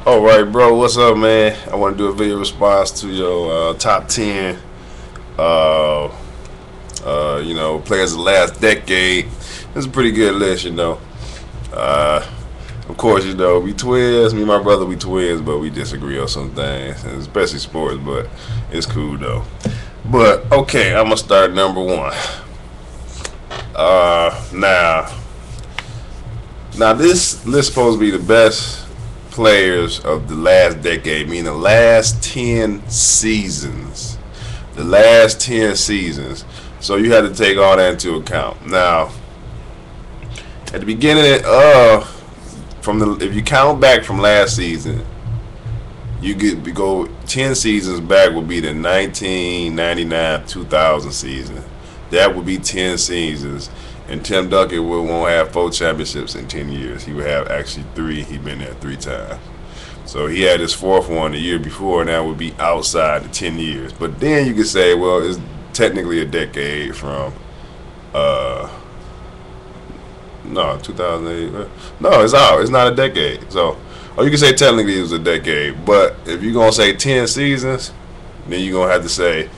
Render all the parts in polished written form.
All right, bro. What's up, man? I want to do a video response to your top 10, uh, players of the last decade. It's a pretty good list, Uh, of course, we twins. Me and my brother, we twins, but we disagree on some things, and especially sports. But it's cool though. But okay, I'm gonna start number one. Now, this list supposed to be the best players of the last decade, meaning the last 10 seasons. The last 10 seasons. So you had to take all that into account. Now, at the beginning of if you count back from last season, go 10 seasons back would be the 1999-2000 season. That would be 10 seasons. And Tim Duncan won't have 4 championships in 10 years. He would have actually 3. He'd been there 3 times. So he had his 4th one the year before, and that would be outside the 10 years. But then you could say, well, it's technically a decade from, no, 2008. No, it's out. It's not a decade. So, or you can say technically it was a decade. But if you're going to say 10 seasons, then you're going to have to say,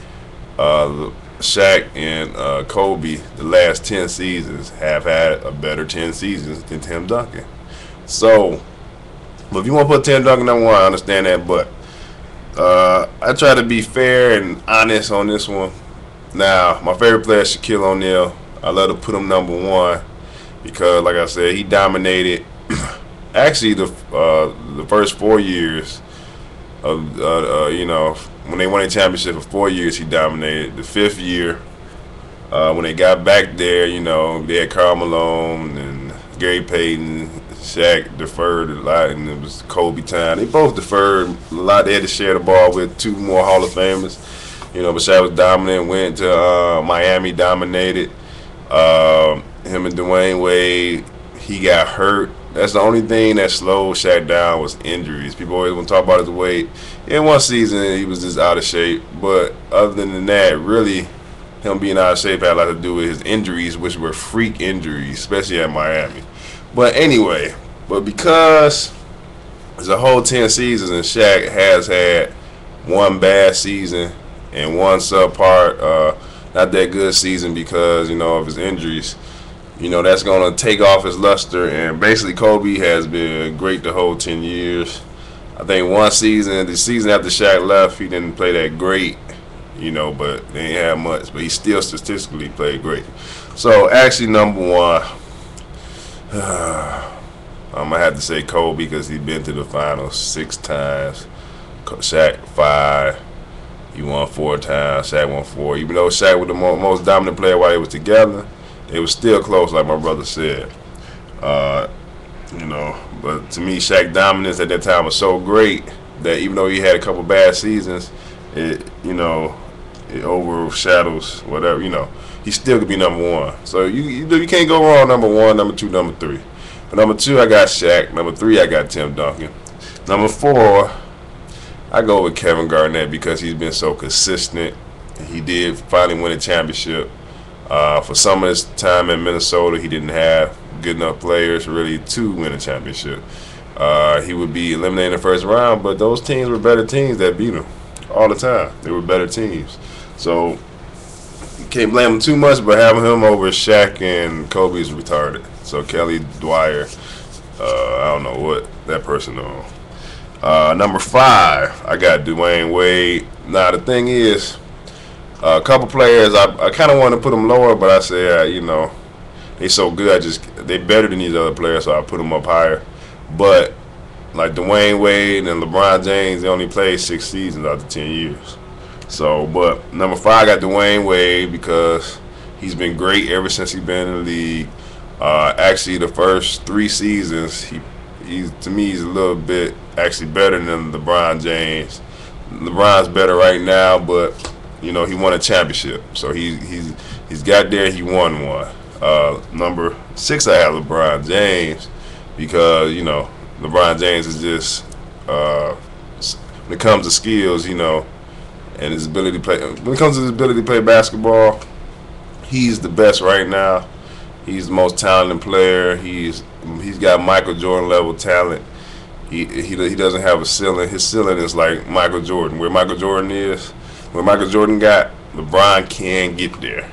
Shaq and Kobe, the last 10 seasons, have had a better 10 seasons than Tim Duncan. So, but if you want to put Tim Duncan number one, I understand that. But I try to be fair and honest on this one. Now, my favorite player is Shaquille O'Neal. I love to put him number one because, like I said, he dominated. Actually, the first 4 years of when they won a championship for 4 years, he dominated. The 5th year, when they got back there, they had Karl Malone and Gary Payton. Shaq deferred a lot, and it was Kobe time. They both deferred a lot. They had to share the ball with 2 more Hall of Famers. But Shaq was dominant. Went to Miami, dominated. Him and Dwayne Wade, he got hurt. That's the only thing that slowed Shaq down was injuries. People always want to talk about his weight. In one season, he was just out of shape. But other than that, really, him being out of shape had a lot to do with his injuries, which were freak injuries, especially at Miami. But anyway, because it's a whole 10 seasons and Shaq has had one bad season and one subpar, not that good season because, of his injuries. That's going to take off his luster. And basically, Kobe has been great the whole 10 years. I think one season, the season after Shaq left, he didn't play that great, but they ain't have much. But he still statistically played great. So, actually, number one, I'm going to have to say Kobe because he's been to the finals 6 times. Shaq 5. He won 4 times. Shaq won 4. Even though Shaq was the most dominant player while they was together, it was still close, like my brother said. But to me, Shaq's dominance at that time was so great that even though he had a couple bad seasons, it overshadows whatever. He still could be number one. So you can't go wrong number 1, number 2, number 3. But number 2, I got Shaq. Number 3, I got Tim Duncan. Number 4, I go with Kevin Garnett because he's been so consistent. He did finally win a championship. For some of his time in Minnesota, he didn't have good enough players really to win a championship. He would be eliminated in the first round, but those teams were better teams that beat him all the time. They were better teams. So you can't blame him too much, but having him over Shaq and Kobe is retarded. So Kelly Dwyer, I don't know what that person on. Number 5, I got Dwayne Wade. Now the thing is, a couple players I kind of want to put them lower, but I say they so good. They better than these other players, so I put them up higher. But like Dwayne Wade and LeBron James, they only played 6 seasons out of 10 years. So, but number 5, I got Dwayne Wade because he's been great ever since he's been in the league. Actually, the first 3 seasons, to me he's a little bit actually better than LeBron James. LeBron's better right now, but he won a championship, so he's got there. He won one. Number 6, I have LeBron James because LeBron James is just when it comes to skills, and his ability to play. When it comes to his ability to play basketball, he's the best right now. He's the most talented player. He's got Michael Jordan level talent. He doesn't have a ceiling. His ceiling is like Michael Jordan. Where Michael Jordan is, where Michael Jordan got, LeBron can't get there.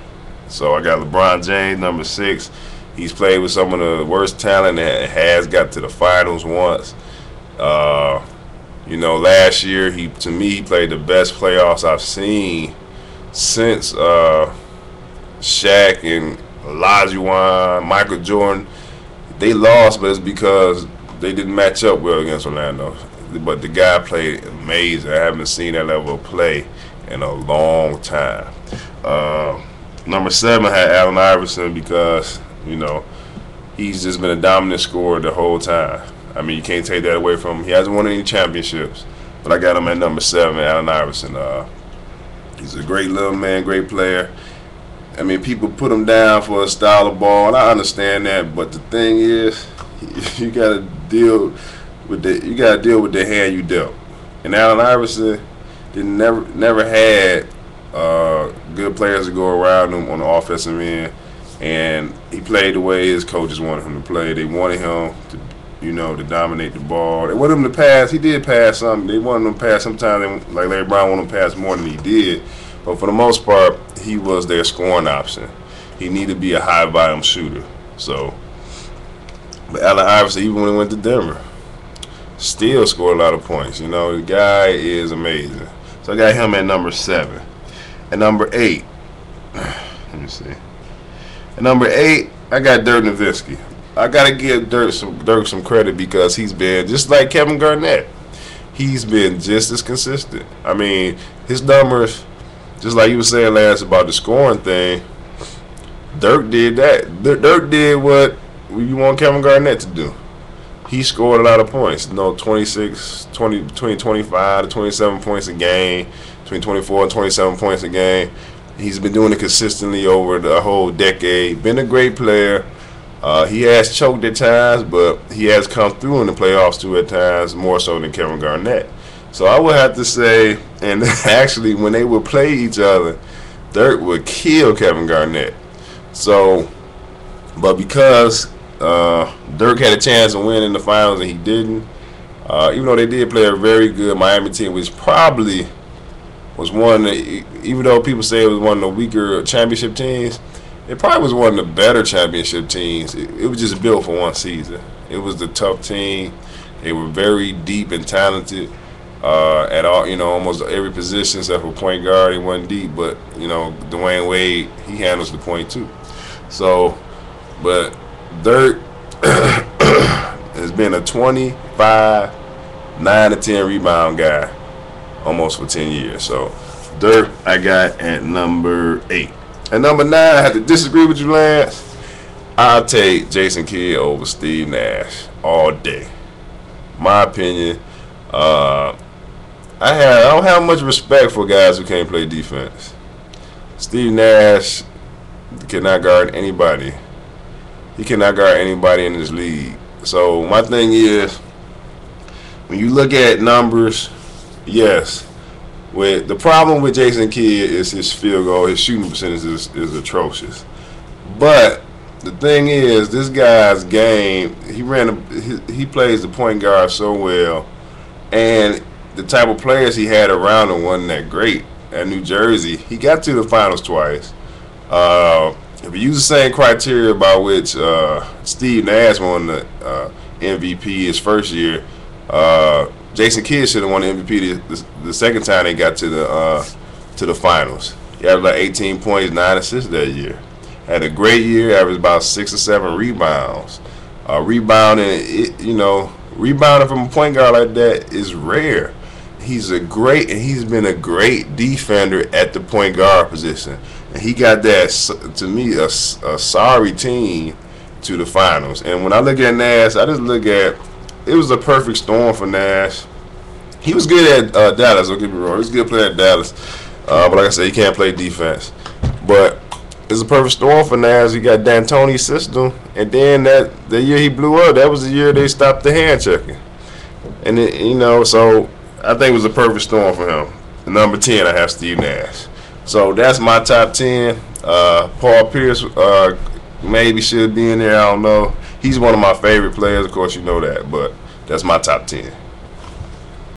So I got LeBron James, number 6. He's played with some of the worst talent that has got to the finals once. Last year he played the best playoffs I've seen since Shaq and Olajuwon, Michael Jordan. They lost, but it's because they didn't match up well against Orlando. But the guy played amazing. I haven't seen that level of play in a long time. Number 7 had Allen Iverson because, he's just been a dominant scorer the whole time. I mean, you can't take that away from him. He hasn't won any championships, but I got him at number 7, Allen Iverson. He's a great little man, great player. I mean, people put him down for a style of ball, and I understand that. But the thing is, you gotta deal with the hand you dealt. And Allen Iverson never had good players to go around him on the offensive end, and he played the way his coaches wanted him to play. They wanted him to dominate the ball. They wanted him to pass. He did pass something. They wanted him to pass. Sometimes, like Larry Brown, wanted him to pass more than he did. But for the most part, he was their scoring option. He needed to be a high volume shooter. So, but Allen Iverson, even when he went to Denver, still scored a lot of points. The guy is amazing. So I got him at number 7. At number 8, let me see. At number 8, I got Dirk Nowitzki. I gotta give Dirk some credit because he's been just like Kevin Garnett. He's been just as consistent. I mean, his numbers, just like you were saying last about the scoring thing, Dirk did that. Dirk did what you want Kevin Garnett to do. He scored a lot of points. Between 25 to 27 points a game, between 24 and 27 points a game. He's been doing it consistently over the whole decade. Been a great player. He has choked at times, but he has come through in the playoffs too at times, more so than Kevin Garnett. So I would have to say, and actually when they would play each other, Dirk would kill Kevin Garnett. So, but because Dirk had a chance to win in the finals and he didn't, even though they did play a very good Miami team, which probably was even though people say it was one of the weaker championship teams, it probably was one of the better championship teams. It was just built for one season. It was the tough team. They were very deep and talented at all, almost every position except for point guard. He wasn't deep, but Dwayne Wade, he handles the point too. So, but Dirk has been a 25, 9 to 10 rebound guy almost for 10 years. So Dirk I got at number 8. At number 9, I have to disagree with you, Lance. I'll take Jason Kidd over Steve Nash all day. My opinion. I don't have much respect for guys who can't play defense. Steve Nash cannot guard anybody. He cannot guard anybody in this league. So my thing is, when you look at numbers, yes. With the problem with Jason Kidd is his field goal, his shooting percentage is atrocious. But the thing is, this guy's game, he plays the point guard so well, and the type of players he had around him wasn't that great. At New Jersey, he got to the finals twice. If you use the same criteria by which Steve Nash won the MVP his first year, Jason Kidd should have won the MVP the second time they got to the finals. He had like 18 points, 9 assists that year. Had a great year, averaged about 6 or 7 rebounds. Rebounding from a point guard like that is rare. He's been a great defender at the point guard position. And he got that, to me, a sorry team to the finals. And when I look at Nash, I just look at, it was a perfect storm for Nash. He was good at Dallas, don't get me wrong. He was a good player at Dallas. But like I said, he can't play defense. But it's a perfect storm for Nash. He got D'Antoni's system. And then the year he blew up, that was the year they stopped the hand checking. And, so I think it was a perfect storm for him. At number 10, I have Steve Nash. So that's my top 10. Paul Pierce maybe should be in there. I don't know. He's one of my favorite players. Of course, you know that. But That's my top 10.